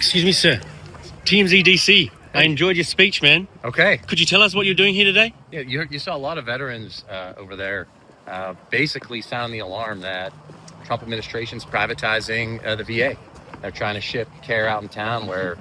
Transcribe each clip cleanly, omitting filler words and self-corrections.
Excuse me, sir. TMZ DC. I enjoyed your speech, man. Okay. Could you tell us what you're doing here today? Yeah, you saw a lot of veterans over there basically sound the alarm that Trump administration's privatizing the VA. They're trying to ship care out in town where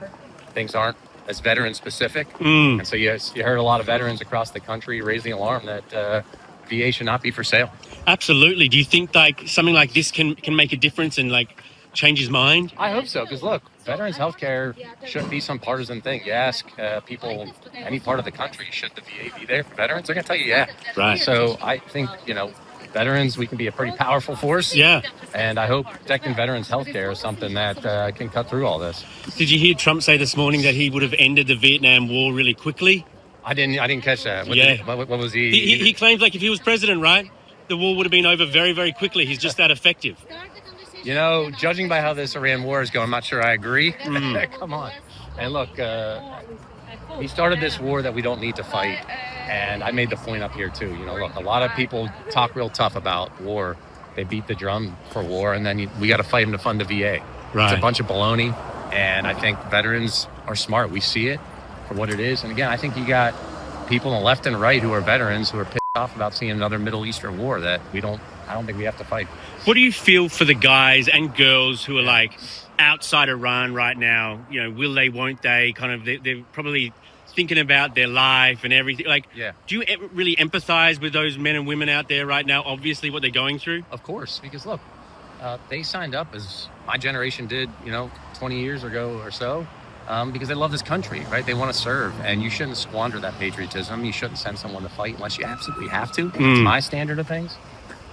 things aren't as veteran specific. And so you heard a lot of veterans across the country raise the alarm that VA should not be for sale. Absolutely. Do you think like something like this can make a difference and like change his mind? I hope so, because look, veterans healthcare shouldn't be some partisan thing. You ask people any part of the country, should the VA be there for veterans? They're going to tell you, yeah. Right. So I think, veterans, we can be a pretty powerful force. Yeah. And I hope protecting veterans healthcare is something that can cut through all this. Did you hear Trump say this morning that he would have ended the Vietnam War really quickly? I didn't catch that. What was he? He claims like if he was president, right, the war would have been over very, very quickly. He's just that effective. Judging by how this Iran war is going, I'm not sure I agree. Come on. And look, he started this war that we don't need to fight. And I made the point up here too. Look, a lot of people talk real tough about war. They beat the drum for war, and then we got to fight them to fund the VA. Right. It's a bunch of baloney. And I think veterans are smart. We see it for what it is. And again, I think you got people on the left and right who are veterans who are pissed off about seeing another Middle Eastern war that I don't think we have to fight. What do you feel for the guys and girls who are like outside Iran right now? Will they, won't they? Kind of, they're probably thinking about their life and everything. Like, do you really empathize with those men and women out there right now? Obviously, what they're going through. Of course, because look, they signed up as my generation did, 20 years ago or so, because they love this country, right? They want to serve, and you shouldn't squander that patriotism. You shouldn't send someone to fight unless you absolutely have to. It's my standard of things.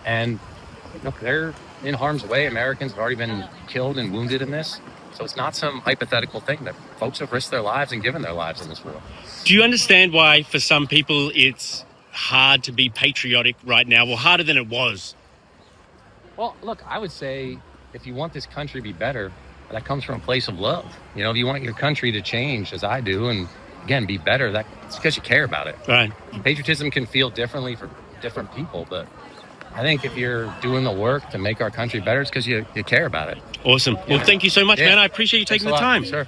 And look, they're in harm's way. Americans have already been killed and wounded in this. So it's not some hypothetical thing that folks have risked their lives and given their lives in this war. Do you understand why for some people it's hard to be patriotic right now, or harder than it was? Well, look, I would say if you want this country to be better, that comes from a place of love. If you want your country to change, as I do, and again, be better, that's because you care about it. Right. Patriotism can feel differently for different people, but I think if you're doing the work to make our country better, it's because you care about it. Awesome. Well, thank you so much, man. I appreciate you taking the time. Sure.